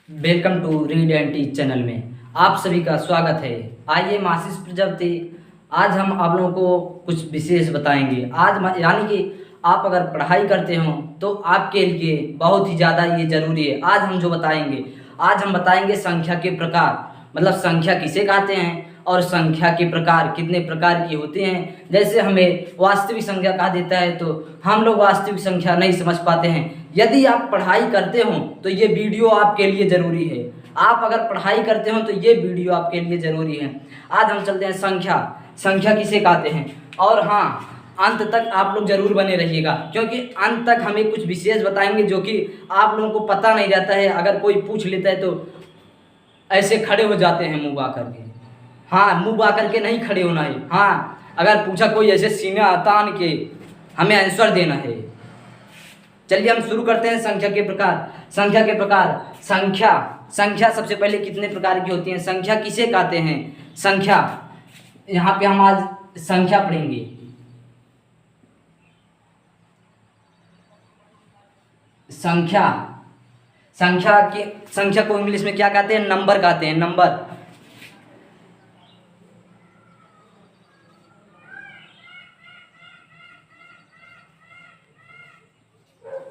Welcome to read and teach channel में आप सभी का स्वागत है। आइए मैं आशीष प्रजापति आज हम आप लोगों को कुछ विशेष बताएंगे। यानी कि आप अगर पढ़ाई करते हो तो आपके लिए बहुत ही ज़्यादा ये ज़रूरी है। आज हम बताएंगे संख्या के प्रकार, मतलब संख्या किसे कहते हैं और संख्या के प्रकार कितने प्रकार की होते हैं। जैसे हमें वास्तविक संख्या कहा देता है तो हम लोग वास्तविक संख्या नहीं समझ पाते हैं। यदि आप पढ़ाई करते हो तो ये वीडियो आपके लिए ज़रूरी है। आप अगर पढ़ाई करते हो तो ये वीडियो आपके लिए ज़रूरी है। आज हम चलते हैं संख्या किसे कहते हैं। और हाँ, अंत तक आप लोग जरूर बने रहिएगा, क्योंकि अंत तक हमें कुछ विशेष बताएंगे जो कि आप लोगों को पता नहीं रहता है। अगर कोई पूछ लेता है तो ऐसे खड़े हो जाते हैं मुँह बा करके। हाँ, मुँह बा करके नहीं खड़े होना है। हाँ, अगर पूछा कोई ऐसे सीना तान के हमें आंसर देना है। चलिए हम शुरू करते हैं संख्या के प्रकार। संख्या सबसे पहले कितने प्रकार की होती हैं, संख्या किसे कहते हैं। संख्या, यहाँ पे हम आज संख्या पढ़ेंगे। संख्या को इंग्लिश में क्या कहते हैं, नंबर कहते हैं।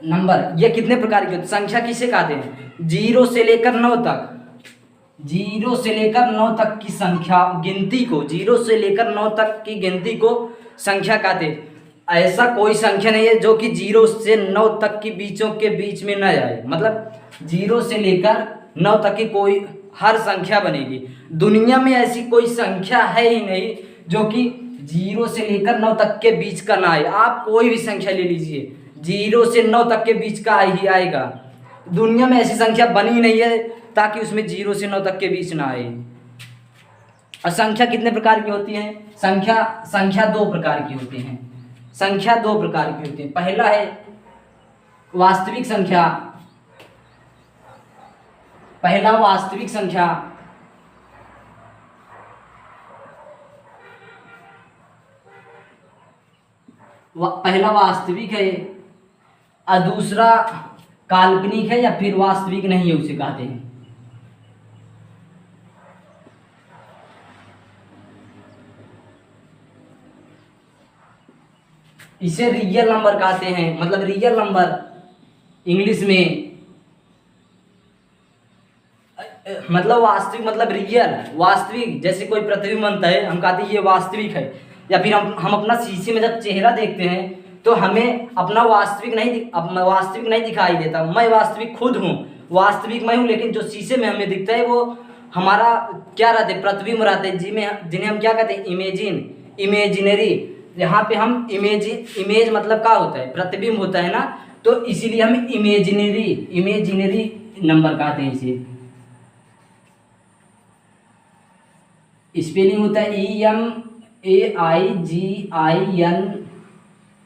नंबर ये कितने प्रकार की होती है। संख्या किसे कहते हैं, 0 से लेकर 9 तक। 0 से लेकर 9 तक की संख्या गिनती को 0 से लेकर 9 तक की गिनती को संख्या कहते हैं। ऐसा कोई संख्या नहीं है जो कि 0 से 9 तक की बीचों के बीच में न आए। मतलब 0 से लेकर 9 तक की कोई हर संख्या बनेगी। दुनिया में ऐसी कोई संख्या है ही नहीं जो कि 0 से लेकर 9 तक के बीच का ना आए। आप कोई भी संख्या ले लीजिए, 0 से 9 तक के बीच का ही आएगा। दुनिया में ऐसी संख्या बनी नहीं है ताकि उसमें 0 से 9 तक के बीच ना आए। और संख्या कितने प्रकार की होती है, संख्या 2 प्रकार की होती हैं। पहला है वास्तविक संख्या। पहला वास्तविक है और दूसरा काल्पनिक है या फिर वास्तविक नहीं है, उसे कहते हैं। इसे रियल नंबर कहते हैं। मतलब रियल नंबर इंग्लिश में मतलब वास्तविक, मतलब रियल वास्तविक। जैसे कोई प्रतिबिंब बनता है, हम कहते हैं ये वास्तविक है। या फिर हम अपना शीशे में जब चेहरा देखते हैं तो हमें अपना वास्तविक नहीं दिखाई देता। मैं वास्तविक खुद हूँ, वास्तविक मैं हूँ, लेकिन जो शीशे में हमें दिखता है वो हमारा क्या रहते हैं, प्रतिबिंब रहते हैं, जिन्हें हम क्या कहते हैं, इमेजिनरी। यहाँ पे हम इमेज मतलब क्या होता है, प्रतिबिंब होता है ना, तो इसीलिए हम इमेजिनरी नंबर कहते हैं। इसे स्पेलिंग होता है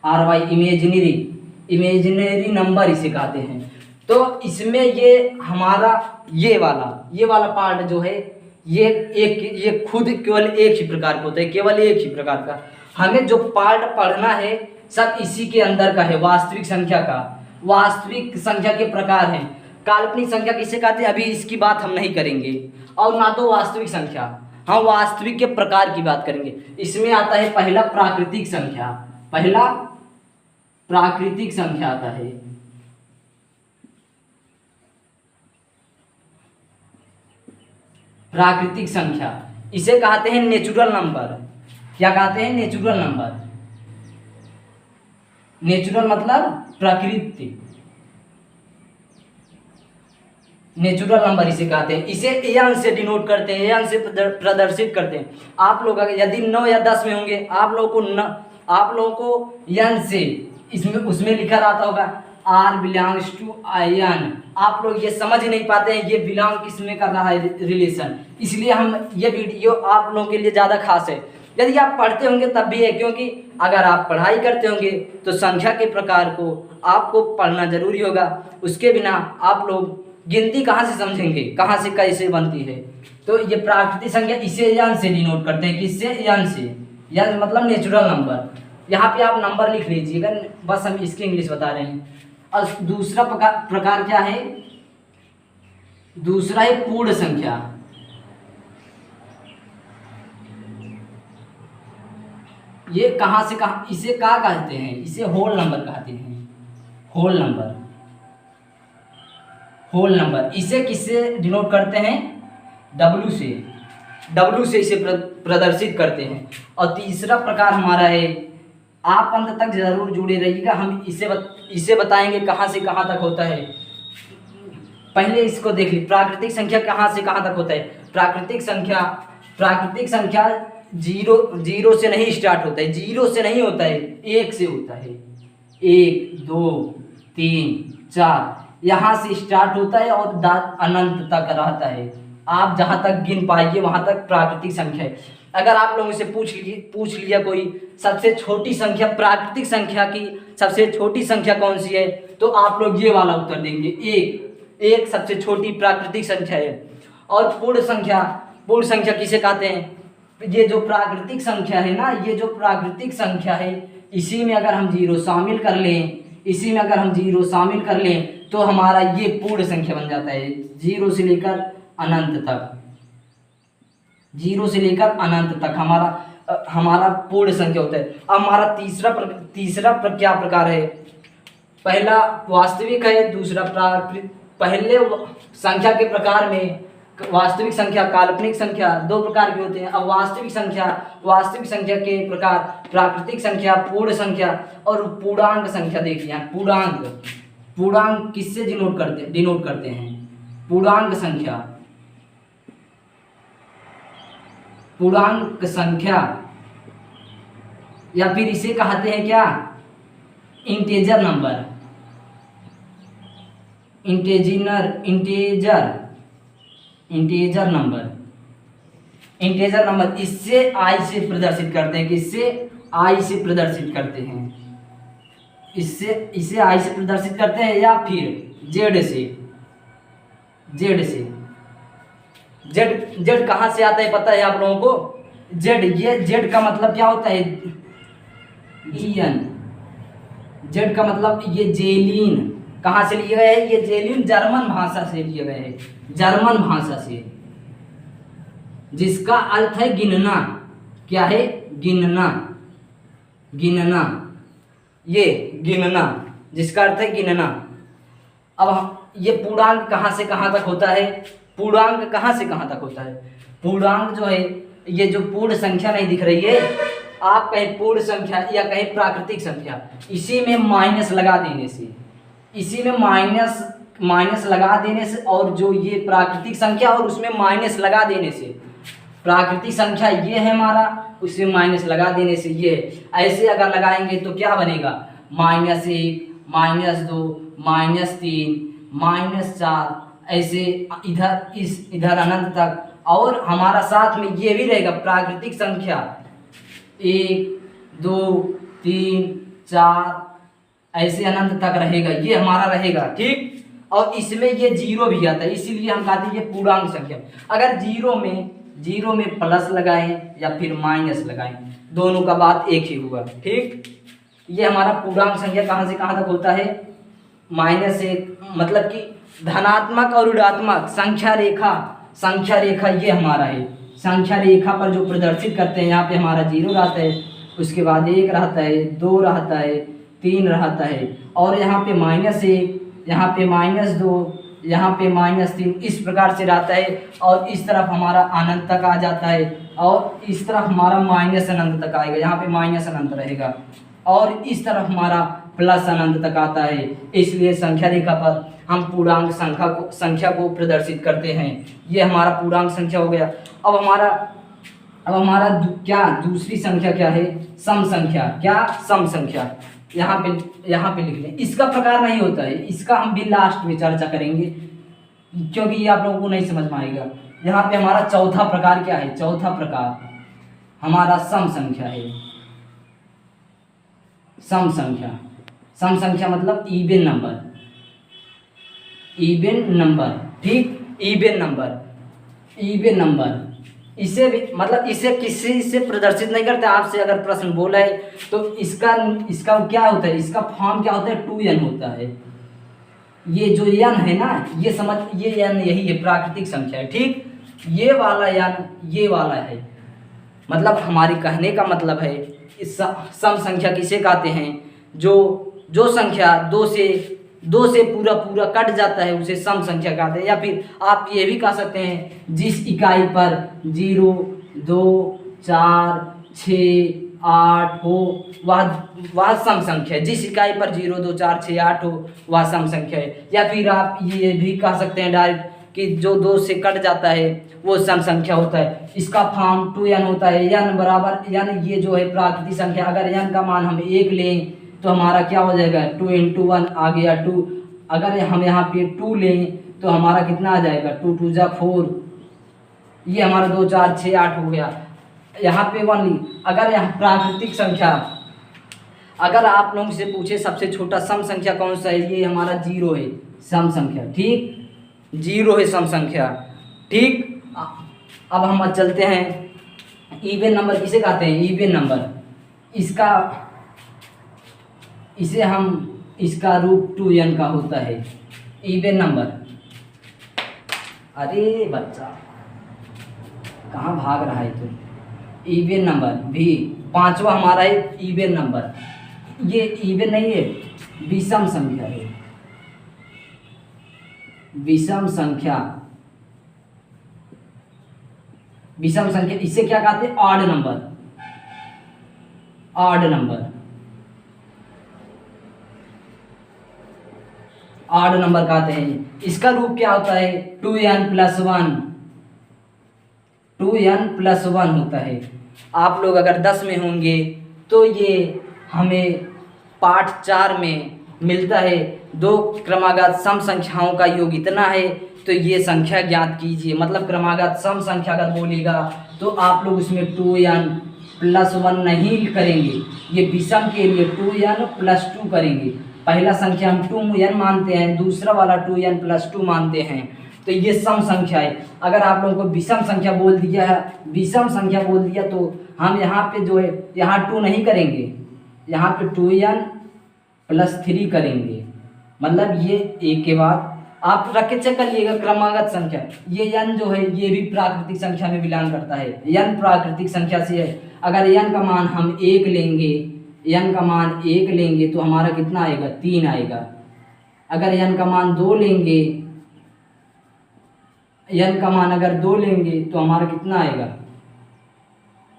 EMAIGINRY, इमेजिनरी नंबर इसे कहते हैं। तो इसमें ये हमारा ये वाला पार्ट जो है ये खुद केवल एक ही प्रकार का होता है, केवल एक ही प्रकार का। हमें जो पार्ट पढ़ना है सब इसी के अंदर का है। वास्तविक संख्या के प्रकार हैं। काल्पनिक संख्या किसे कहते हैं, अभी इसकी बात हम नहीं करेंगे। और ना तो वास्तविक संख्या, हम वास्तविक के प्रकार की बात करेंगे। इसमें आता है पहला प्राकृतिक संख्या आता है। प्राकृतिक संख्या इसे कहते हैं नेचुरल नंबर। क्या कहते हैं, नेचुरल मतलब प्रकृति। नेचुरल नंबर इसे कहते हैं। इसे एन से डिनोट करते हैं, एन से प्रदर्शित करते हैं। आप लोग यदि 9 या 10 में होंगे, आप लोगों को एन से उसमें लिखा रहता होगा R belongs to IN। आप लोग ये समझ ही नहीं पाते हैं ये बिलोंग किस में कर रहा है, रिलेशन। इसलिए हम ये वीडियो आप लोगों के लिए ज़्यादा खास है। यदि आप पढ़ते होंगे तब भी है, क्योंकि अगर आप पढ़ाई करते होंगे तो संख्या के प्रकार को आपको पढ़ना जरूरी होगा। उसके बिना आप लोग गिनती कहाँ से समझेंगे, कहाँ से कैसे बनती है। तो ये प्राकृतिक संख्या इसे यन से डिनोट करते हैं। किससे, यन मतलब नेचुरल नंबर। यहाँ पे आप नंबर लिख लीजिएगा, बस हम इसकी इंग्लिश बता रहे हैं। और दूसरा प्रकार क्या है, दूसरा है पूर्ण संख्या। ये कहाँ से कहाँ, इसे क्या कहते हैं, इसे होल नंबर कहते हैं, होल नंबर। होल नंबर इसे किससे डिनोट करते हैं, डब्ल्यू से, डब्ल्यू से इसे प्रदर्शित करते हैं। और तीसरा प्रकार हमारा है, आप अंत तक जरूर जुड़े रहिएगा, हम इसे बताएंगे कहाँ से कहाँ तक होता है। पहले इसको देख ली, प्राकृतिक संख्या कहाँ से कहाँ तक होता है। प्राकृतिक संख्या जीरो से नहीं स्टार्ट होता है, जीरो से नहीं होता है, एक से होता है। 1 2 3 4 यहाँ से स्टार्ट होता है और अनंत तक रहता है। आप जहाँ तक गिन पाइए वहाँ तक प्राकृतिक संख्या है। अगर आप लोगों से पूछ लिया कोई सबसे छोटी संख्या, प्राकृतिक संख्या की सबसे छोटी संख्या कौन सी है, तो आप लोग ये वाला उत्तर देंगे, एक सबसे छोटी प्राकृतिक संख्या है। और पूर्ण संख्या किसे कहते हैं, ये जो प्राकृतिक संख्या है ना, ये जो प्राकृतिक संख्या है, इसी में अगर हम जीरो शामिल कर लें, तो हमारा ये पूर्ण संख्या बन जाता है। जीरो से लेकर अनंत तक हमारा पूर्ण संख्या होता है। अब हमारा तीसरा क्या प्रकार है, पहला वास्तविक है, दूसरा प्राकृतिक। पहले संख्या के प्रकार में वास्तविक संख्या, काल्पनिक संख्या, दो प्रकार के होते हैं। अब वास्तविक संख्या के प्रकार प्राकृतिक संख्या, पूर्ण संख्या और पूर्णांक संख्या। देखिए पूर्णांक किससे डिनोट करते हैं, पूर्णांक संख्या, या फिर इसे कहते हैं क्या, इंटीजर नंबर। इससे आई से प्रदर्शित करते हैं, इसे आई से प्रदर्शित करते हैं, या फिर जेड कहाँ से आता है पता है आप लोगों को, जेड का मतलब क्या होता है, जेड का मतलब ये जेलिन कहाँ से लिए गए हैं, ये जेलिन जर्मन भाषा से लिए गए हैं, जिसका अर्थ है गिनना। क्या है, गिनना, ये गिनना, जिसका अर्थ है गिनना। अब ये पूर्णांक कहाँ से कहाँ तक होता है, पूर्णांक जो है, ये जो पूर्ण संख्या नहीं दिख रही है, आप कहें पूर्ण संख्या या कहें प्राकृतिक संख्या, इसी में माइनस लगा देने से, और जो ये प्राकृतिक संख्या और उसमें माइनस लगा देने से, प्राकृतिक संख्या ये है हमारा, उसमें माइनस लगा देने से ये, ऐसे अगर लगाएंगे तो क्या बनेगा, -1 -2 -3 -4, ऐसे इधर अनंत तक। और हमारा साथ में ये भी रहेगा प्राकृतिक संख्या, 1 2 3 4 ऐसे अनंत तक रहेगा, ये हमारा रहेगा, ठीक। और इसमें ये जीरो भी आता है, इसीलिए हम कहते हैं ये पूर्णांक संख्या। अगर जीरो में प्लस लगाएं या फिर माइनस लगाएं, दोनों का बात एक ही हुआ, ठीक। ये हमारा पूर्णांक संख्या कहाँ से कहाँ तक होता है, -1, मतलब कि धनात्मक और ऋणात्मक संख्या रेखा ये हमारा है। संख्या रेखा पर जो प्रदर्शित करते हैं, यहाँ पे हमारा 0 रहता है, उसके बाद 1 रहता है, 2 रहता है, 3 रहता है, और यहाँ पे -1, यहाँ पे -2, यहाँ पे -3, इस प्रकार से रहता है। और इस तरफ हमारा अनंत तक आ जाता है, और इस तरफ हमारा माइनस अनंत तक आएगा, यहाँ पे माइनस अनंत रहेगा, और इस तरफ हमारा प्लस अनंत तक आता है। इसलिए संख्या रेखा पर हम पूर्णांक संख्या को प्रदर्शित करते हैं। ये हमारा पूर्णांक संख्या हो गया। अब हमारा क्या दूसरी संख्या क्या है, सम संख्या। यहाँ पे लिख लें। इसका प्रकार नहीं होता है, इसका हम भी लास्ट में चर्चा करेंगे, क्योंकि ये आप लोगों को नहीं समझ में आएगा। यहाँ पे हमारा चौथा प्रकार क्या है, चौथा प्रकार हमारा सम संख्या है। सम संख्या मतलब इवन नंबर, ठीक। इवन नंबर इसे भी मतलब इसे किसी से प्रदर्शित नहीं करते। आपसे अगर प्रश्न बोला है तो इसका क्या होता है, इसका फॉर्म क्या होता है, 2n होता है। ये जो n है ना, ये समझ, ये n यही है प्राकृतिक संख्या है, ठीक। ये वाला n ये वाला है, मतलब हमारी कहने का मतलब है इस सम संख्या किसे कहते हैं, जो संख्या दो से पूरा पूरा कट जाता है उसे सम संख्या कहते हैं। या फिर आप ये भी कह सकते हैं जिस इकाई पर 0, 2, 4, 6, 8 हो वह सम संख्या है। जिस इकाई पर 0, 2, 4, 6, 8 हो वह सम संख्या है। या फिर आप ये भी कह सकते हैं डायरेक्ट कि जो 2 से कट जाता है वो सम संख्या होता है। इसका फॉर्म 2n होता है। n बराबर ये जो है प्राकृतिक संख्या, अगर n का मान हम 1 लें तो हमारा क्या हो जाएगा, 2 × 1 आ गया 2। अगर हम यहाँ पे 2 लें तो हमारा कितना आ जाएगा, 2 × 2 = 4। ये हमारा 2, 4, 6, 8 हो गया। यहाँ पे 1 ली। अगर यहाँ प्राकृतिक संख्या, अगर आप लोग से पूछे सबसे छोटा सम संख्या कौन सा है, ये हमारा 0 है सम संख्या, ठीक। 0 है सम संख्या, ठीक। अब हम चलते हैं इवन नंबर किसे कहते हैं, इवन नंबर। इसका रूप 2n का होता है इवन नंबर। अरे बच्चा कहाँ भाग रहा है तू। इवन नंबर भी 5वां हमारा है इवन नंबर। ये इवन नहीं है, विषम संख्या है, विषम संख्या। विषम संख्या इसे क्या कहते हैं, odd number, odd number, odd number कहते हैं। इसका रूप क्या होता है, 2n + 1, 2n + 1 होता है। आप लोग अगर 10 में होंगे तो ये हमें पाठ 4 में मिलता है। 2 क्रमागत सम संख्याओं का योग इतना है तो ये संख्या ज्ञात कीजिए। मतलब क्रमागत सम संख्या अगर बोलेगा तो आप लोग उसमें 2n + 1 नहीं करेंगे, ये विषम के लिए 2n + 2 करेंगे। पहला संख्या हम 2n मानते हैं, दूसरा वाला 2n + 2 मानते हैं, तो ये सम संख्या है। अगर आप लोगों को विषम संख्या बोल दिया है, विषम संख्या बोल दिया तो हम यहाँ पे जो है यहाँ 2 नहीं करेंगे, यहाँ पे 2n + 3 करेंगे। मतलब ये एक के बाद आप रख के चेक करिएगा क्रमागत संख्या। ये n जो है ये भी प्राकृतिक संख्या में बिलोंग करता है, n प्राकृतिक संख्या से है। अगर n का मान हम 1 लेंगे, n का मान 1 लेंगे तो हमारा कितना आएगा, 3 आएगा। अगर n का मान 2 लेंगे, n का मान अगर 2 लेंगे तो हमारा कितना आएगा,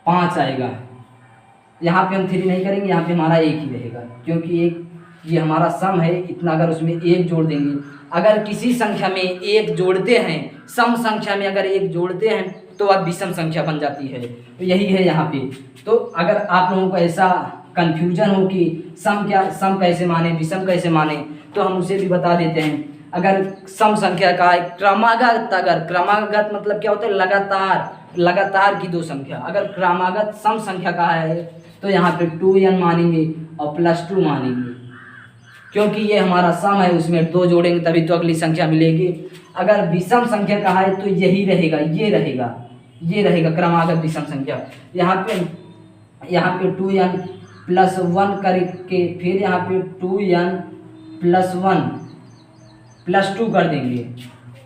5 आएगा। यहाँ पे हम 3 नहीं करेंगे, यहाँ पे हमारा 1 ही रहेगा, क्योंकि ये हमारा सम है इतना। अगर उसमें 1 जोड़ देंगे, अगर किसी संख्या में 1 जोड़ते हैं, सम संख्या में अगर 1 जोड़ते हैं तो वह विषम संख्या बन जाती है। तो यही है यहाँ पे। तो अगर आप लोगों को ऐसा कन्फ्यूजन हो कि सम कैसे माने, विषम कैसे माने, तो हम उसे भी बता देते हैं। अगर सम संख्या का है क्रमागत, अगर क्रमागत मतलब क्या होता है, लगातार की 2 संख्या। अगर क्रमागत सम संख्या का है तो यहाँ पे 2n मानेंगे और +2 मानेंगे, क्योंकि ये हमारा सम है, उसमें 2 जोड़ेंगे तभी तो अगली संख्या मिलेगी। अगर विषम संख्या का है तो यही रहेगा, ये रहेगा क्रमागत विषम संख्या। यहाँ पे 2n + 1 करके फिर यहाँ पे 2n + 1 + 2 कर देंगे।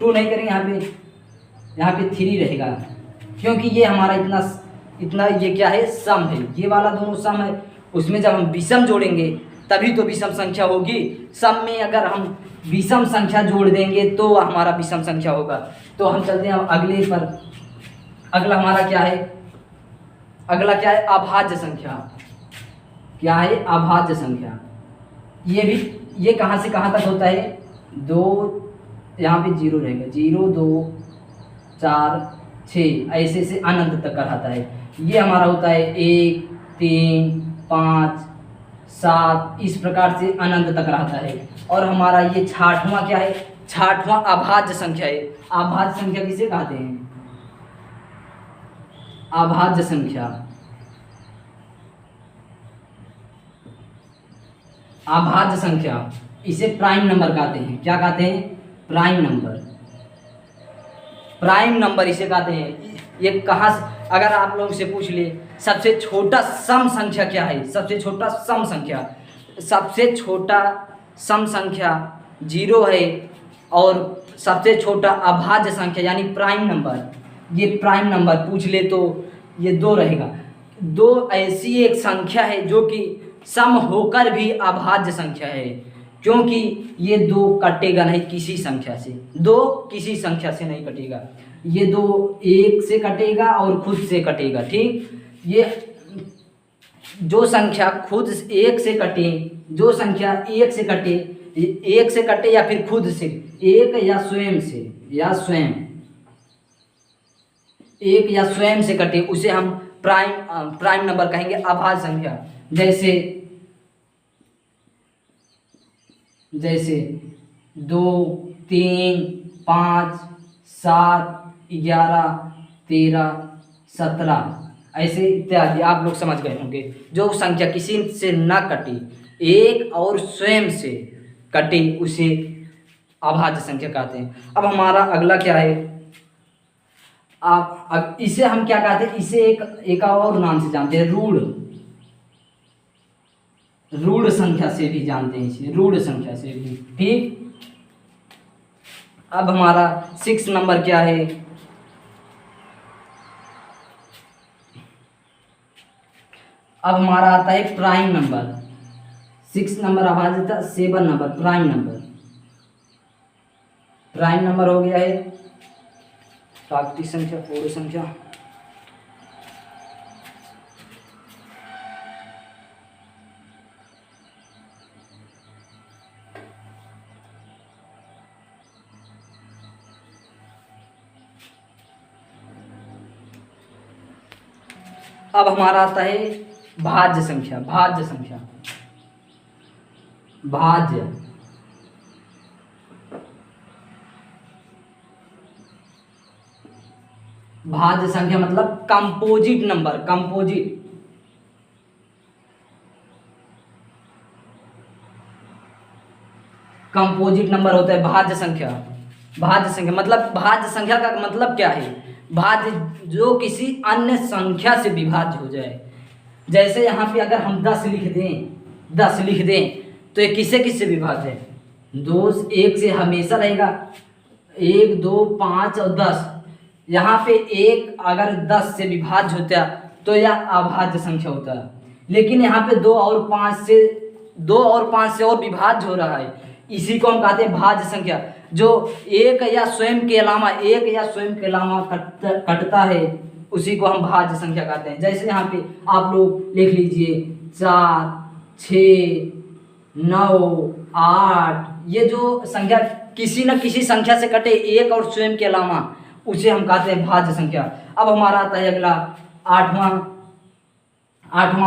2 नहीं करेंगे, यहाँ पे 3 रहेगा, क्योंकि ये हमारा इतना ये क्या है, सम है। ये वाला दोनों सम है, उसमें जब हम विषम जोड़ेंगे तभी तो विषम संख्या होगी। सम में अगर हम विषम संख्या जोड़ देंगे तो हमारा विषम संख्या होगा। तो हम चलते हैं अगले पर। अगला हमारा क्या है, अगला क्या है, अभाज्य संख्या। क्या है, अभाज्य संख्या। ये कहाँ से कहाँ तक होता है, 2, यहाँ पे 0 रहेगा, 0, 2, 4, 6 ऐसे से अनंत तक रहता है। ये हमारा होता है 1, 3, 5, 7 इस प्रकार से अनंत तक रहता है। और हमारा ये 6वां क्या है, 6वां अभाज्य संख्या है। अभाज्य संख्या किसे कहते हैं, अभाज्य संख्या। अभाज्य संख्या इसे प्राइम नंबर कहते हैं। क्या कहते हैं, प्राइम नंबर। प्राइम नंबर इसे कहते हैं। ये कहाँ से, अगर आप लोगों से पूछ ले सबसे छोटा सम संख्या क्या है, सबसे छोटा सम संख्या जीरो है, और सबसे छोटा अभाज्य संख्या यानी प्राइम नंबर, ये प्राइम नंबर पूछ ले तो ये 2 रहेगा। 2 ऐसी एक संख्या है जो कि सम होकर भी अभाज्य संख्या है, क्योंकि ये 2 कटेगा नहीं किसी संख्या से, 2 किसी संख्या से नहीं कटेगा, ये 2 1 से कटेगा और खुद से कटेगा। ठीक, ये जो संख्या खुद 1 से कटे, जो संख्या 1 से कटे, 1 से कटे या फिर खुद से, एक या स्वयं से, या स्वयं, एक या स्वयं से कटे, उसे हम प्राइम नंबर कहेंगे, अभाज्य संख्या। जैसे 2 3 5 7 11 13 17 ऐसे इत्यादि आप लोग समझ गए होंगे। जो संख्या किसी से न कटे, एक और स्वयं से कटे, उसे अभाज्य संख्या कहते हैं। अब हमारा अगला क्या है, अब इसे हम क्या कहते हैं, इसे एक और नाम से जानते हैं, रूढ़ संख्या से भी जानते हैं इसे, रूढ़ संख्या से भी। ठीक, अब हमारा 6 नंबर क्या है, अब हमारा आता है प्राइम नंबर। 6 नंबर अभाज्यता, 7 नंबर प्राइम नंबर। प्राइम नंबर हो गया है प्राकृतिक संख्या, पूर्ण संख्या। अब हमारा आता है भाज्य संख्या, भाज्य संख्या, भाज्य भाज्य संख्या मतलब कंपोजिट नंबर, कंपोजिट नंबर होता है भाज्य संख्या। भाज्य संख्या मतलब, भाज्य संख्या का मतलब क्या है, भाज्य जो किसी अन्य संख्या से विभाज्य हो जाए। जैसे यहाँ पे अगर हम 10 लिख दें तो ये किससे किससे विभाज्य है, 2 1 से हमेशा रहेगा, 1 2 5 और 10। यहाँ पे 1 अगर 10 से विभाज्य होता तो यह अभाज्य संख्या होता है, लेकिन यहाँ पे 2 और 5 से और विभाज्य हो रहा है, इसी को हम कहते हैं भाज्य संख्या। जो एक या स्वयं के अलावा कटता है, उसी को हम भाज्य संख्या कहते हैं। जैसे यहाँ पे आप लोग लिख लीजिए 4 6 9 8, ये जो संख्या किसी न किसी संख्या से कटे, एक और स्वयं के अलावा, उसे हम कहते हैं भाज्य संख्या। अब हमारा आता है अगला 8वां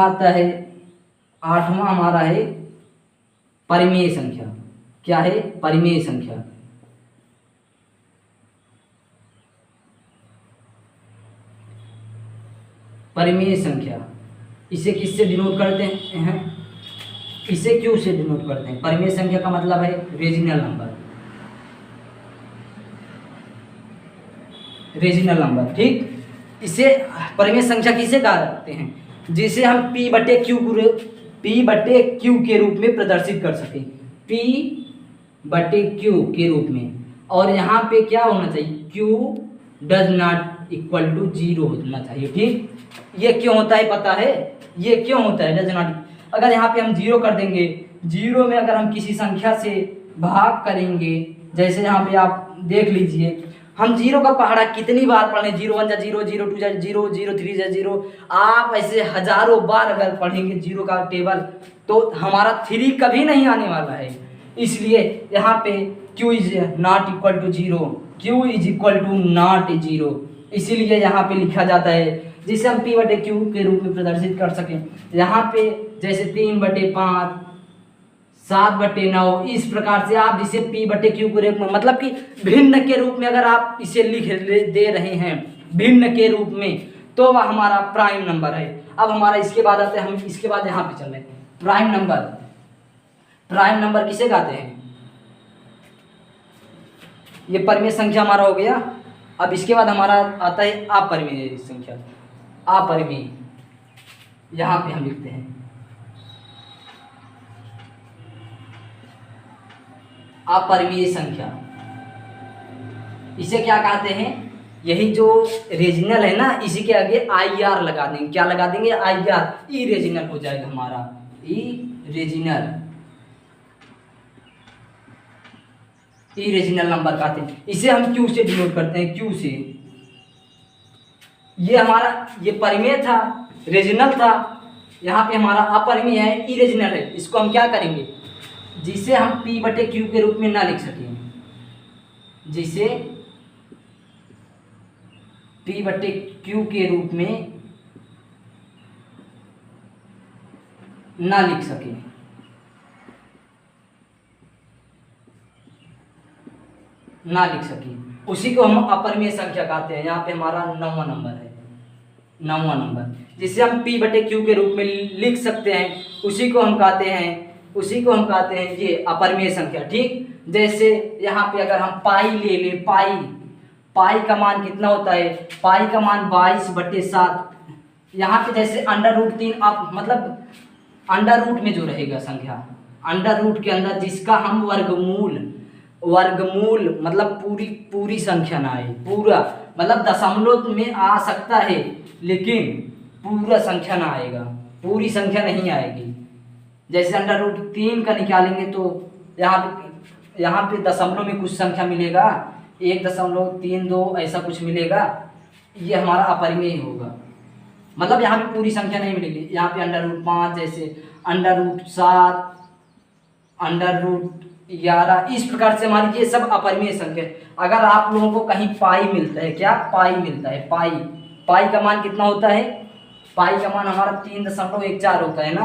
आता है, 8वां हमारा है परिमेय संख्या। क्या है, परिमेय संख्या। परिमेय संख्या इसे किससे डिनोट करते हैं, इसे क्यों से डिनोट करते हैं। परिमेय संख्या का मतलब है रीजनल नंबर। ठीक, इसे परिमेय संख्या किसे कहते हैं, जिसे हम P बटे Q के रूप में प्रदर्शित कर सकें, P बटे Q के रूप में। और यहाँ पे क्या होना चाहिए, Q does not equal to 0 होना चाहिए। ठीक, ये क्यों होता है पता है, ये क्यों होता है डज नॉट। अगर यहाँ पे हम 0 कर देंगे, 0 में अगर हम किसी संख्या से भाग करेंगे, जैसे यहाँ पे आप देख लीजिए, हम 0 का पहाड़ा कितनी बार पढ़े, 0 1 जा 0, 0 2 जा 0, 0 3 जा 0। आप ऐसे हजारों बार अगर पढ़ेंगे 0 का टेबल, तो हमारा 3 कभी नहीं आने वाला है। इसलिए यहाँ पे Q is not equal to 0, Q is equal to not 0, इसीलिए यहाँ पे लिखा जाता है, जिसे हम P बटे Q के रूप में प्रदर्शित कर सकें। यहाँ पे जैसे 3 बटे 5, 7 बटे 9, इस प्रकार से आप इसे P बटे Q के रूप में, मतलब कि भिन्न के रूप में अगर आप इसे लिख दे रहे हैं भिन्न के रूप में, तो वह हमारा प्राइम नंबर है। अब हमारा इसके बाद आते हैं, हम इसके बाद यहाँ पे चल रहे हैं प्राइम नंबर किसे कहते हैं, ये परिमेय संख्या हमारा हो गया। अब इसके बाद हमारा आता है अपरिमेय संख्या, अपरिमेय, यहाँ पे हम लिखते हैं अपरिमेय संख्या। इसे क्या कहते हैं, यही जो रीजनल है ना, इसी के आगे आई आर लगा देंगे। क्या लगा देंगे, आई आर, ई रीजनल हो जाएगा हमारा, ई रीजनल नंबर कहते हैं। इसे हम क्यू से डिनोट करते हैं, क्यू से। ये हमारा ये परिमेय था, रीजनल था, यहाँ पे हमारा अपरिमेय है, ई रीजनल है। इसको हम क्या करेंगे, जिसे हम P बटे Q के रूप में ना लिख सकें, जिसे P बटे Q के रूप में ना लिख सके, उसी को हम अपरिमेय संख्या कहते हैं। यहाँ पे हमारा 9वां नंबर है, 9वां नंबर, जिसे हम P बटे Q के रूप में लिख सकते हैं, उसी को हम कहते हैं ये अपरिमेय संख्या। ठीक, जैसे यहाँ पे अगर हम पाई ले लें, पाई का मान कितना होता है, पाई का मान 22/7। यहाँ पे जैसे √3, आप मतलब अंडर रूट में जो रहेगा संख्या, अंडर रूट के अंदर जिसका हम वर्गमूल मतलब पूरी संख्या ना आए, पूरा मतलब दशमलव में आ सकता है, लेकिन पूरा संख्या ना आएगा, पूरी संख्या नहीं आएगी। जैसे √3 का निकालेंगे तो यहाँ पे दशमलव में कुछ संख्या मिलेगा, 1.32 ऐसा कुछ मिलेगा, ये हमारा अपरिमेय होगा। मतलब यहाँ पे पूरी संख्या नहीं मिलेगी। यहाँ पे √5, जैसे √7, √11, इस प्रकार से हमारी ये सब अपरिमेय संख्या। अगर आप लोगों को कहीं पाई मिलता है, क्या पाई मिलता है, पाई का मान कितना होता है, पाई का मान हमारा 3.14 होता है ना।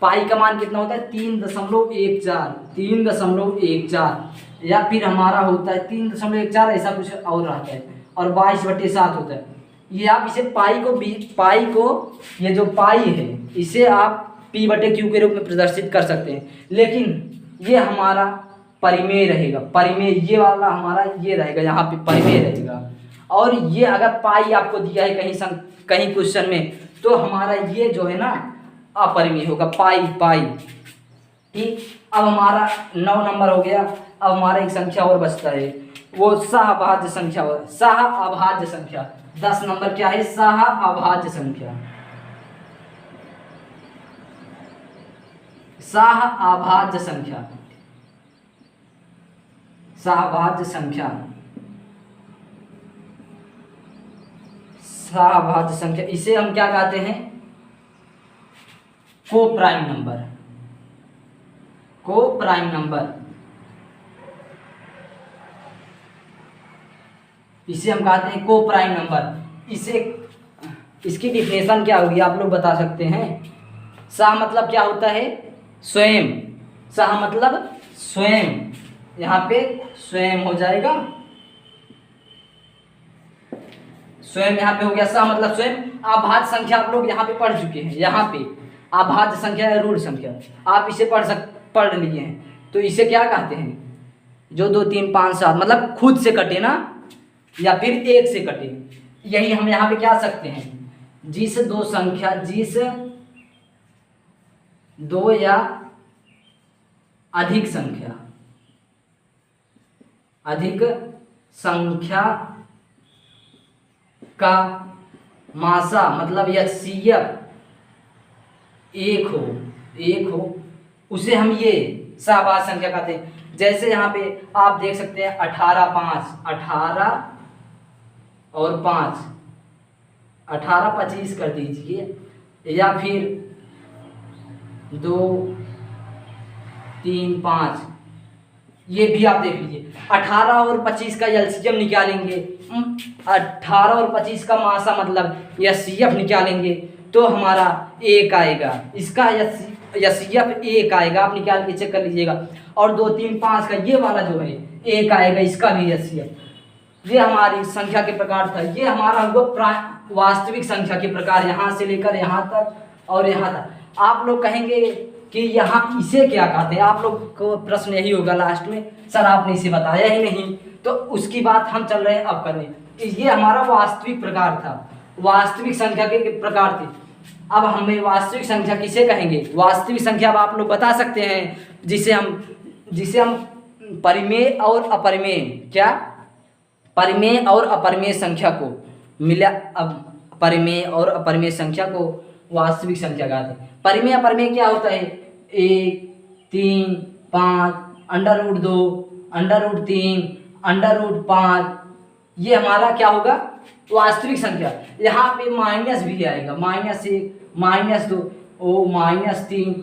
पाई का मान कितना होता है, 3.14, या फिर हमारा होता है 3.14, ऐसा कुछ और रहता है, और 22/7 होता है। ये आप इसे पाई को ये जो पाई है, इसे आप P बटे Q के रूप में प्रदर्शित कर सकते हैं, लेकिन ये हमारा परिमेय रहेगा। परिमेय ये वाला हमारा ये रहेगा, यहाँ पे परिमेय रहेगा। और ये अगर पाई आपको दिया है कहीं क्वेश्चन में, तो हमारा ये जो है ना अपरिमेय होगा, पाई। ठीक, अब हमारा 9 नंबर हो गया। अब हमारा एक संख्या और बचता है, वो सहअभाज्य संख्या। 10 नंबर क्या है, सहअभाज्य संख्या। सहअभाज्य संख्या, इसे हम क्या कहते हैं, को प्राइम नंबर। इसे हम कहते हैं को प्राइम नंबर। इसकी डिफिनेशन क्या होगी, आप लोग बता सकते हैं। सह मतलब क्या होता है, स्वयं। सह मतलब स्वयं, यहाँ पे स्वयं हो जाएगा, स्वयं यहाँ पे हो गया। सह मतलब स्वयं। अभाज्य संख्या आप लोग यहाँ पे पढ़ चुके हैं, यहाँ पे अभाज्य संख्या या रूढ़ संख्या आप इसे पढ़ लिए हैं। तो इसे क्या कहते हैं, जो 2, 3, 5, 7 मतलब खुद से कटे ना, या फिर एक से कटे। यही हम यहाँ पे क्या सकते हैं, जिस दो या अधिक संख्या का मासा मतलब HCF एक हो, उसे हम ये सहअभाज्य संख्या कहते हैं। जैसे यहाँ पे आप देख सकते हैं 18 और 5, 18 25 कर दीजिए, या फिर 2, 3, 5, ये भी आप देख लीजिए। 18 और 25 का एलसीएम निकालेंगे, 18 और 25 का मासा मतलब एचसीएफ निकालेंगे, तो हमारा 1 आएगा। इसका एचसीएफ 1 आएगा, आप निकाल के चेक कर लीजिएगा। और 2, 3, 5 का ये वाला जो है 1 आएगा, इसका भी एचसीएफ। ये हमारी संख्या के प्रकार था। ये हमारा हुआ वास्तविक संख्या के प्रकार, यहाँ से लेकर यहाँ तक और यहाँ तक। आप लोग कहेंगे कि यहाँ इसे क्या कहते हैं, आप लोग को प्रश्न यही होगा लास्ट में, सर आपने इसे बताया ही नहीं। तो उसकी बात हम चल रहे हैं अब करने। ये हमारा वास्तविक प्रकार था, वास्तविक संख्या के प्रकार थे। अब हमें वास्तविक संख्या किसे कहेंगे, वास्तविक संख्या अब आप लोग बता सकते हैं, जिसे हम परिमेय और अपरिमेय, क्या परिमेय और अपरिमेय संख्या को मिला, अब परिमेय और अपरिमेय संख्या को वास्तविक संख्या कहते हैं। परिमेय अपरिमेय क्या होता है? 1, 3, 5, √2, √3, √5, ये हमारा क्या होगा? वास्तविक संख्या। यहाँ पे माइनस भी आएगा, -1, -2, -3,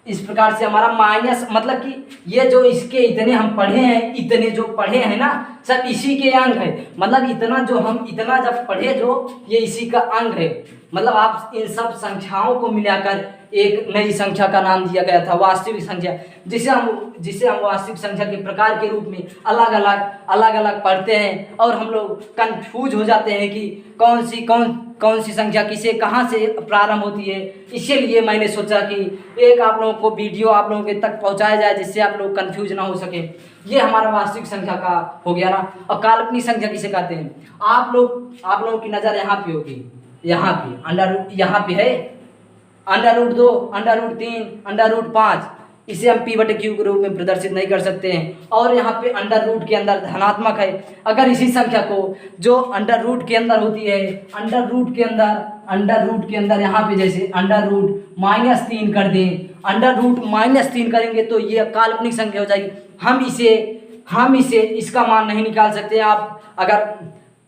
इस प्रकार से हमारा माइनस, मतलब कि ये जो इसके इतने हम पढ़े हैं, इतने जो पढ़े हैं ना, सब इसी के अंग है। मतलब इतना जो हम इतना जब पढ़े जो ये इसी का अंग है। मतलब आप इन सब संख्याओं को मिलाकर एक नई संख्या का नाम दिया गया था वास्तविक संख्या, जिसे हम वास्तविक संख्या के प्रकार के रूप में अलग अलग पढ़ते हैं और हम लोग कंफ्यूज हो जाते हैं कि कौन सी संख्या किसे कहाँ से प्रारंभ होती है। इसीलिए मैंने सोचा कि एक आप लोगों को वीडियो आप लोगों के तक पहुँचाया जाए, जिससे आप लोग कंफ्यूज ना हो सके। ये हमारा वास्तविक संख्या का हो गया ना। और काल्पनिक संख्या किसे कहते हैं? आप लोगों की नज़र यहाँ पे होगी, यहाँ पे यहाँ पे है √2, √3, √5, इसे हम p/q के रूप में प्रदर्शित नहीं कर सकते हैं। और यहाँ पे अंडर के अंदर धनात्मक है। अगर इसी संख्या को जो अंडर के अंदर होती है, अंडर के अंदर यहाँ पे जैसे √-3 कर दें, √-3 करेंगे तो ये काल्पनिक संख्या हो जाएगी। हम इसे इसका मान नहीं निकाल सकते। आप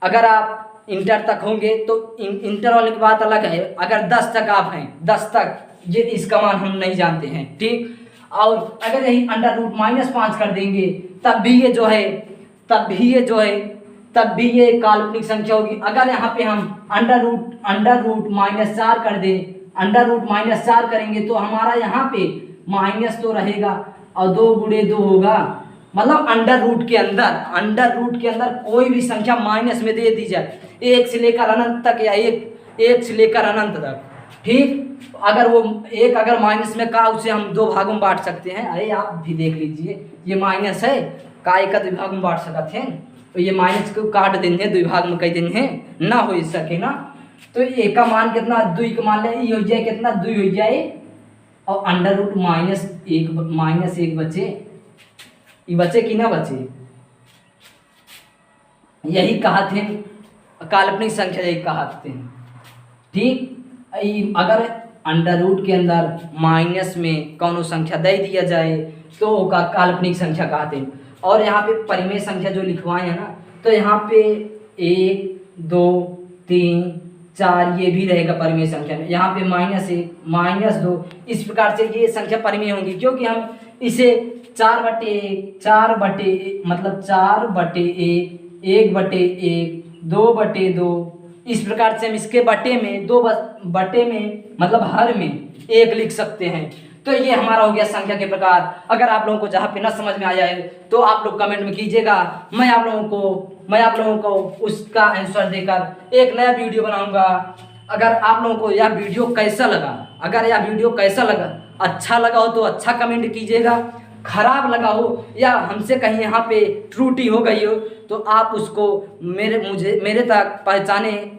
अगर आप इंटर तक होंगे तो इंटर वाले की बात अलग है। अगर 10 तक आप हैं, 10 तक, ये इसका मान हम नहीं जानते हैं, ठीक। और अगर यही √-5 कर देंगे तब भी ये काल्पनिक संख्या होगी। अगर यहाँ पे हम √-4 कर दें, √-4 करेंगे तो हमारा यहाँ पे माइनस तो रहेगा और 2 × 2 होगा। मतलब अंडर के अंदर कोई भी संख्या माइनस में दे दी जाए, 1 से लेकर अनंत तक या 1 से लेकर अनंत तक, ठीक। अगर वो 1 अगर माइनस में का, उसे हम 2 भागों में बांट सकते हैं। अरे आप भी देख लीजिए, ये माइनस है का, 1 का 2 भाग में बांट सकते हैं, तो ये माइनस को काट देंगे 2 भाग में, कई दिन है ना हो सके ना। तो 1 का मान कितना, 2 का मान ले, ये हो जाए कितना, 2 हो जाए और -1 बचे, ये बचे कि ना बचे, यही कहा थे काल्पनिक संख्या, यही कहा थे, ठीक। अगर अंडर के अंदर माइनस में कौनो संख्या दे दिया जाए तो का काल्पनिक संख्या कहते हैं। और यहाँ पे परिमेय संख्या जो लिखवाए हैं ना, तो यहाँ पे 1, 2, 3, 4 ये भी रहेगा परिमेय संख्या में। यहाँ पे -1, -2, इस प्रकार से ये संख्या परिमेय होंगी, क्योंकि हम इसे 4/1 मतलब 4/1, 1/1, 2/2, इस प्रकार से हम इसके बटे में 2 बटे में मतलब हर में 1 लिख सकते हैं। तो ये हमारा हो गया संख्या के प्रकार। अगर आप लोगों को जहाँ पे ना समझ में आया है तो आप लोग कमेंट में कीजिएगा, मैं आप लोगों को उसका आंसर देकर एक नया वीडियो बनाऊंगा। अगर आप लोगों को यह वीडियो कैसा लगा, अच्छा लगा हो तो अच्छा कमेंट कीजिएगा, खराब लगा हो या हमसे कहीं यहाँ पे त्रुटि हो गई हो तो आप उसको मेरे तक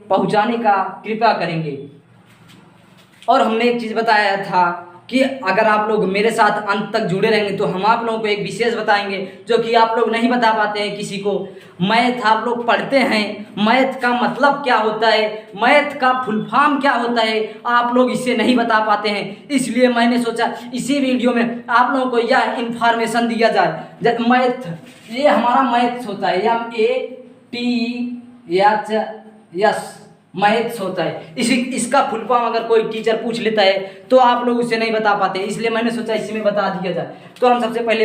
पहुँचाने का कृपया करेंगे। और हमने एक चीज़ बताया था कि अगर आप लोग मेरे साथ अंत तक जुड़े रहेंगे तो हम आप लोगों को एक विशेष बताएंगे जो कि आप लोग नहीं बता पाते हैं किसी को। मैथ आप लोग पढ़ते हैं, मैथ का मतलब क्या होता है, मैथ का फुल फॉर्म क्या होता है, आप लोग इसे नहीं बता पाते हैं। इसलिए मैंने सोचा इसी वीडियो में आप लोगों को यह इन्फॉर्मेशन दिया जाए। मैथ, ये हमारा मैथ्स होता है, MATHS मैथ्स होता है। इसका फुल फॉर्म अगर कोई टीचर पूछ लेता है तो आप लोग उसे नहीं बता पाते, इसलिए मैंने सोचा इसी में बता दिया जाए। तो हम सबसे पहले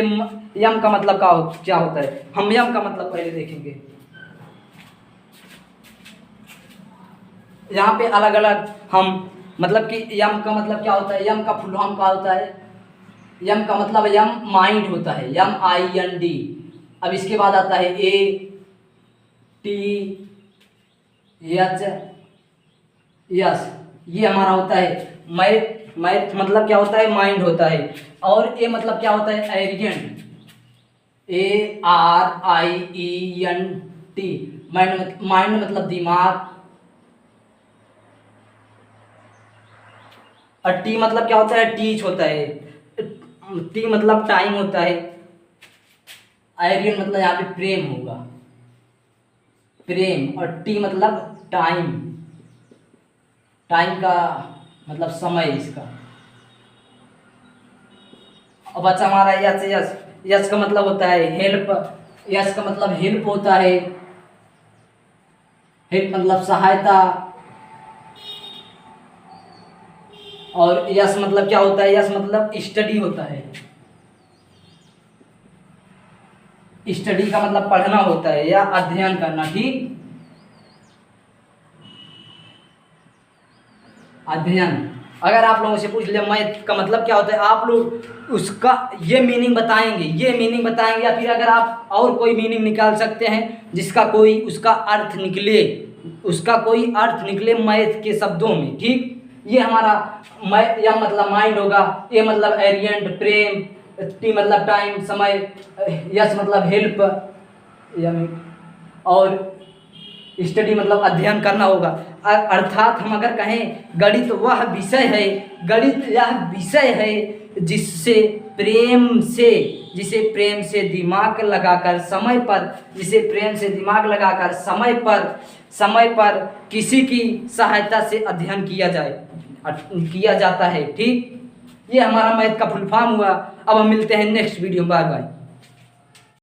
यम का मतलब क्या होता है, हम यम का मतलब पहले देखेंगे। यहाँ पे अलग अलग हम मतलब कि यम का मतलब क्या होता है, यम का फुल फॉर्म क्या होता है। यम का मतलब यम माइंड होता है, MIND। अब इसके बाद आता है ATH यस, ये हमारा होता है मैथ मतलब क्या होता है, माइंड होता है। और ए मतलब क्या होता है, एरिगेंट, ARIENT। माइंड मतलब दिमाग। और टी मतलब क्या होता है, टीच होता है। टी मतलब टाइम होता है। आर्यन मतलब यहाँ पे प्रेम होगा, प्रेम। और टी मतलब टाइम, टाइम का मतलब समय इसका। अब अच्छा हमारा यस, यस, यस का मतलब होता है हेल्प, यस का मतलब हेल्प होता है, हेल्प मतलब सहायता। और यस मतलब क्या होता है, यस मतलब स्टडी होता है, स्टडी का मतलब पढ़ना होता है या अध्ययन करना, ठीक, अध्ययन। अगर आप लोगों से पूछ लिया मैथ का मतलब क्या होता है, आप लोग उसका ये मीनिंग बताएंगे, ये मीनिंग बताएंगे, या फिर अगर आप और कोई मीनिंग निकाल सकते हैं जिसका कोई उसका अर्थ निकले, उसका कोई अर्थ निकले मैथ के शब्दों में, ठीक। ये हमारा मैथ, या मतलब माइंड होगा, ए मतलब एरियंट प्रेम, टी मतलब टाइम समय, यस मतलब हेल्प, और स्टडी मतलब अध्ययन करना होगा। अर्थात हम अगर कहें गणित वह विषय है, गणित यह विषय है जिससे प्रेम से, जिसे प्रेम से दिमाग लगाकर समय पर, जिसे प्रेम से दिमाग लगाकर समय पर किसी की सहायता से अध्ययन किया जाता है, ठीक। ये हमारा मैथ का फुल फॉर्म हुआ। अब हम मिलते हैं नेक्स्ट वीडियो में, बाय बाय।